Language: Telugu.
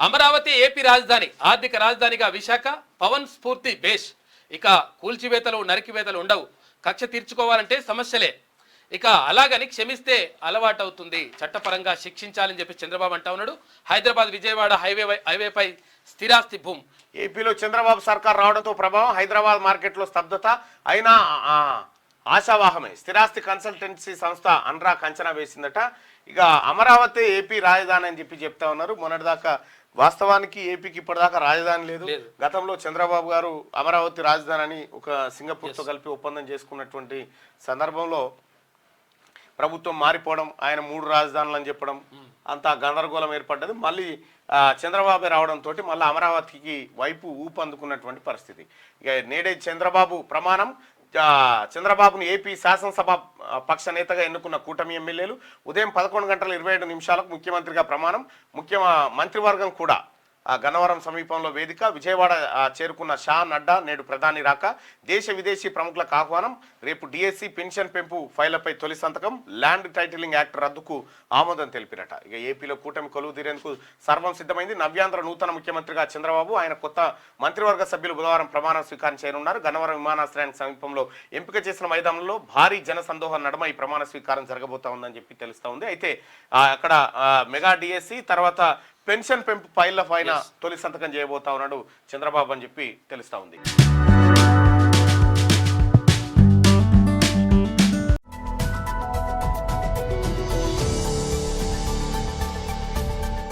అమరావతి ఏపీ రాజధాని, ఆర్థిక రాజధానిగా విశాఖ, పవన్ స్ఫూర్తి బేష్. ఇక కూల్చివేతలు నరికివేతలు ఉండవు. కక్ష తీర్చుకోవాలంటే సమస్యలే. ఇక అలాగని క్షమిస్తే అలవాటవుతుంది, చట్టపరంగా శిక్షించాలని చెప్పి చంద్రబాబు అంటా ఉన్నాడు. హైదరాబాద్ విజయవాడ హైవేపై స్థిరాస్తి భూమ్. ఏపీలో చంద్రబాబు సర్కార్ రావడంతో ప్రభావం, హైదరాబాద్ మార్కెట్లో స్తబ్దత. అయినా ఆశావాహమే. స్థిరాస్తి కన్సల్టెన్సీ సంస్థ అన్రాక్ అంచనా వేసిందట. ఇక అమరావతి ఏపీ రాజధాని అని చెప్తా ఉన్నారు. మొన్నటిదాకా వాస్తవానికి ఏపీకి ఇప్పటిదాకా రాజధాని లేదు. గతంలో చంద్రబాబు గారు అమరావతి రాజధాని అని ఒక సింగపూర్తో కలిపి ఒప్పందం చేసుకున్నటువంటి సందర్భంలో ప్రభుత్వం మారిపోవడం, ఆయన 3 రాజధానులు అని చెప్పడం, అంతా గందరగోళం ఏర్పడ్డది. మళ్ళీ చంద్రబాబు రావడంతో మళ్ళీ అమరావతికి వైపు ఊపందుకున్నటువంటి పరిస్థితి. ఇక నేడే చంద్రబాబు ప్రమాణం. చంద్రబాబును ఏపీ శాసనసభ పక్ష నేతగా ఎన్నుకున్న కూటమి ఎమ్మెల్యేలు ఉదయం 11:27 ముఖ్యమంత్రిగా ప్రమాణం. మంత్రివర్గం కూడా గన్నవరం సమీపంలో వేదిక. విజయవాడ చేరుకున్న షా నడ్డా నేడు ప్రధాని రాక. దేశ విదేశీ ప్రముఖులకు ఆహ్వానం. రేపు డిఎస్సి పెన్షన్ పెంపు ఫైళ్లపై తొలి సంతకం. ల్యాండ్ టైటిలింగ్ యాక్ట్ రద్దుకు ఆమోదం తెలిపినట. ఇక ఏపీలో కూటమి కొలువు తీరేందుకు సర్వం సిద్ధమైంది. నవ్యాంధ్ర నూతన ముఖ్యమంత్రిగా చంద్రబాబు, ఆయన కొత్త మంత్రివర్గ సభ్యులు బుధవారం ప్రమాణ స్వీకారం చేయనున్నారు. గన్నవరం విమానాశ్రయానికి సమీపంలో ఎంపిక చేసిన మైదానంలో భారీ జనసందోహం నడుమ ఈ ప్రమాణ స్వీకారం జరగబోతా ఉందని తెలుస్తా ఉంది. అయితే అక్కడ మెగా డిఎస్సి తర్వాత పెన్షన్ పెంపు ఫైళ్ల పైన తొలి సంతకం చేయబోతా ఉన్నాడు చంద్రబాబు అని తెలుస్తా ఉంది.